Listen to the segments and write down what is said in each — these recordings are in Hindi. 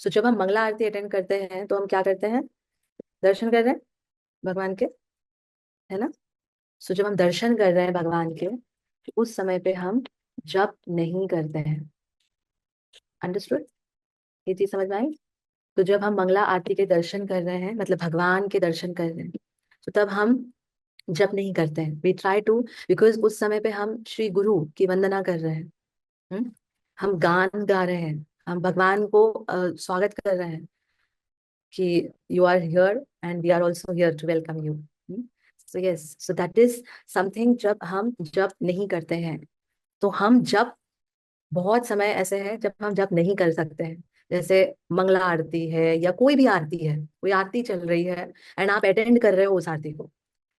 सो जब हम मंगला आरती अटेंड करते हैं तो हम क्या करते हैं? दर्शन कर रहे हैं भगवान के, है ना? सो जब हम दर्शन कर रहे हैं भगवान के, उस समय पे हम जप नहीं करते हैं। अंडरस्टूड? ये चीज समझ में आई? तो जब हम मंगला आरती के दर्शन कर रहे हैं, मतलब भगवान के दर्शन कर रहे हैं, तो तब हम जप नहीं करते हैं। वी ट्राई टू, बिकॉज उस समय पे हम श्री गुरु की वंदना कर रहे हैं। हम्म? हम गान गा रहे हैं, हम भगवान को स्वागत कर रहे हैं कि you are here and we are also here to welcome you. So yes, so that is something. जब हम जप नहीं करते हैं तो हम जप, बहुत समय ऐसे है जब हम जप नहीं कर सकते हैं। जैसे मंगला आरती है या कोई भी आरती है, कोई आरती चल रही है एंड आप अटेंड कर रहे हो उस आरती को।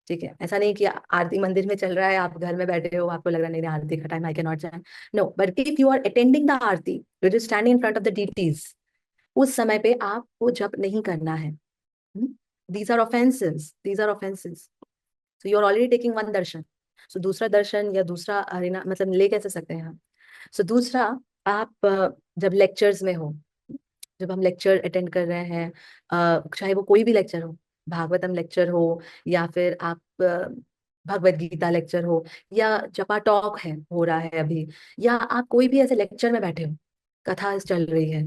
ठीक है, ऐसा नहीं कि आरती मंदिर में चल रहा है, आप घर में बैठे हो, आपको लग रहा है नहीं नहीं आरती का time, I can not join. No, but if you are attending the aarti, you just standing in front of the deities, उस समय पे आपको जप नहीं करना है। These are offences, these are offences. So you are already taking one darshan. सो दूसरा दर्शन या दूसरा हरिना मतलब ले कैसे सकते हैं हम? सो दूसरा, आप जब लेक्चर्स में हो, जब हम लेक्चर अटेंड कर रहे हैं, चाहे वो कोई भी लेक्चर हो, भागवतम लेक्चर हो, या फिर आप भगवत गीता लेक्चर हो, या जपा टॉक है हो रहा है अभी, या आप कोई भी ऐसे लेक्चर में बैठे हो, कथा चल रही है,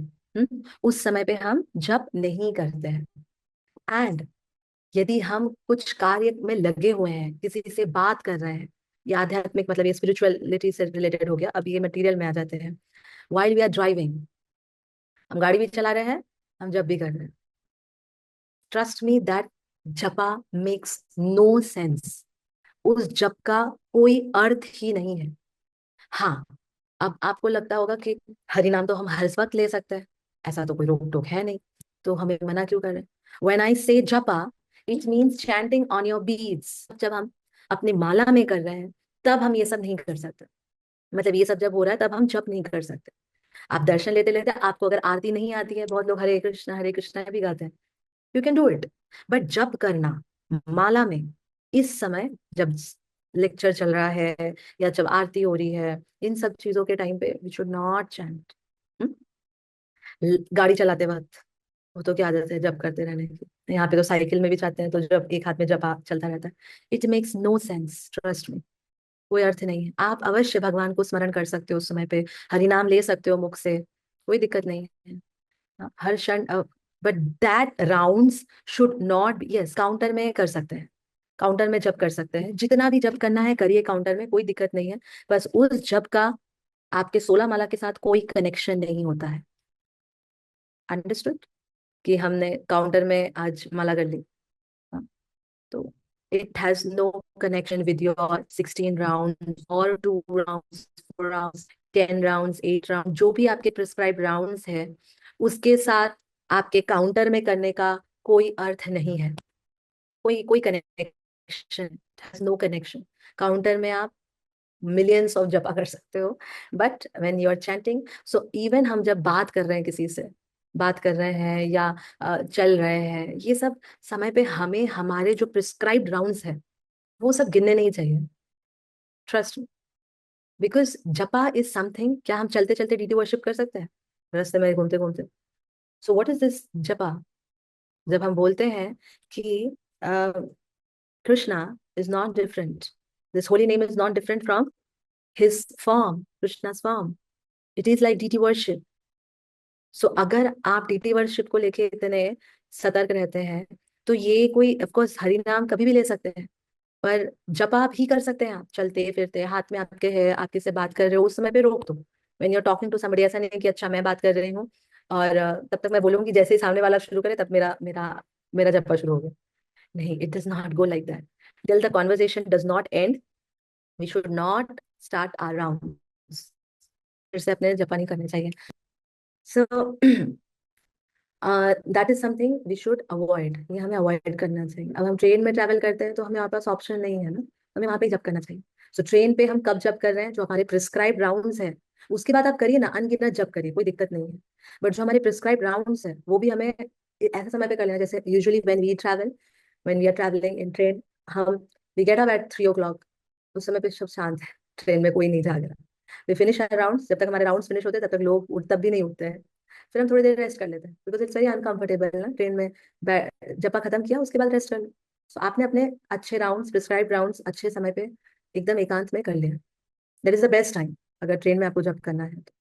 उस समय पे हम जप नहीं करते हैं। एंड यदि हम कुछ कार्य में लगे हुए हैं, किसी से बात कर रहे हैं, ये आध्यात्मिक मतलब ये स्पिरिचुअलिटी से रिलेटेड हो गया, अब ये मटेरियल में आ जाते हैं। वाइल वी आर ड्राइविंग, हम गाड़ी भी चला रहे हैं, हम जब भी कर रहे हैं, ट्रस्ट मी दैट जपा मेक्स नो सेंस। उस जप का कोई अर्थ ही नहीं है। हाँ, अब आपको लगता होगा कि हरि नाम तो हम हर वक्त ले सकते हैं, ऐसा तो कोई रोक टोक है नहीं, तो हमें मना क्यों कर रहे हैं? व्हेन आई से जपा, it means chanting on your beads. जब हम अपने माला में कर रहे हैं तब हम ये सब नहीं कर सकते। मतलब ये सब जब हो रहा है तब हम जप नहीं कर सकते। आप दर्शन लेते लेते, आपको अगर आरती नहीं आती है, बहुत लोग हरे कृष्णा भी गाते हैं, you can do it. But जप करना माला में, इस समय जब लेक्चर चल रहा है या जब आरती हो रही है, इन सब चीजों के टाइम पे वी शुड नॉट चैंट। गाड़ी चलाते वक्त, वो तो क्या आदत है जब करते रहने की, यहाँ पे तो साइकिल में भी चाहते हैं तो जब एक हाथ में जब चलता रहता है, it makes no sense, trust me. कोई अर्थ नहीं है। आप अवश्य भगवान को स्मरण कर सकते हो उस समय पे, हरि नाम ले सकते हो मुख से, कोई दिक्कत नहीं है। हर क्षण, but that rounds should not be, yes counter में कर सकते हैं, काउंटर में जब कर सकते हैं, जितना भी जब करना है करिए काउंटर में, कोई दिक्कत नहीं है। बस उस जब का आपके 16 माला के साथ कोई कनेक्शन नहीं होता है। अंडरस्टूड? कि हमने काउंटर में आज माला कर ली, हाँ, तो it has no connection with your 16 round और 2 राउंड्स, 4 राउंड्स, 10 राउंड्स, 8 राउंड, जो भी आपके प्रिस्क्राइब राउंड्स है, उसके साथ आपके काउंटर में करने का कोई अर्थ नहीं है। कोई कोई connection, has no connection. Counter में आप मिलियंस ऑफ जपा कर सकते हो, but when you are chanting, so even हम जब बात कर रहे हैं, किसी से बात कर रहे हैं या चल रहे हैं, ये सब समय पे हमें हमारे जो प्रिस्क्राइब्ड राउंड्स है वो सब गिनने नहीं चाहिए। ट्रस्ट, बिकॉज जपा इज समथिंग। क्या हम चलते चलते डीटी वर्शिप कर सकते हैं रास्ते में घूमते घूमते? सो व्हाट इज दिस जपा? जब हम बोलते हैं कि Krishna is not different, this holy name is not different from his form, Krishna's form. It is like deity worship. So अगर आप deity worship को लेके इतने सतर्क रहते हैं, तो ये कोई, ऑफ कोर्स हरि नाम कभी भी ले सकते हैं, पर जप आप ही कर सकते हैं। आप चलते फिरते, हाथ में आपके है, आप किससे बात कर रहे हो, उस समय पे रोक दो। When you are talking to somebody, ऐसा नहीं कि अच्छा मैं बात कर रही हूँ और तब तक मैं बोलूंगी, जैसे ही सामने वाला शुरू करे तब मेरा मेरा मेरा जप्पा शुरू हो गया। नहीं, it does not go like that. Till the conversation does not end, we should not start our round. फिर से अपने जापानी करने चाहिए। So that is something we should avoid, ये हमें अवॉइड करना चाहिए। अब हम ट्रेन में ट्रैवल करते हैं तो हमें हमारे पास ऑप्शन नहीं है ना, हमें वहां पे जब करना चाहिए। सो ट्रेन पे हम कब जब कर रहे हैं, जो हमारे प्रिस्क्राइब राउंड्स हैं, उसके बाद आप करिए ना, अनगिनत जब करिए, कोई दिक्कत नहीं है। बट जो हमारे प्रिस्क्राइब राउंड्स है वो भी हमें ऐसे समय पे कर लेना, जैसे usually when we travel, when we are travelling in train, हम we get up at 3 o'clock, उस समय पे सब शांत है, ट्रेन में कोई नहीं जाग रहा। वी फिनिश आवर राउंड्स, जब तक हमारे राउंड्स फिनिश होते हैं तब तक लोग तब भी नहीं उठते हैं। फिर हम थोड़ी देर रेस्ट कर लेते हैं, बिकॉज इट्स वेरी अनकंफर्टेबल ना ट्रेन में। जपा खत्म किया उसके बाद रेस्ट कर लो। सो आपने अपने अच्छे राउंड्स, प्रिस्क्राइब राउंड्स अच्छे समय पे एकदम एकांत में कर लिया। That is the best time अगर ट्रेन में आपको जब करना है तो।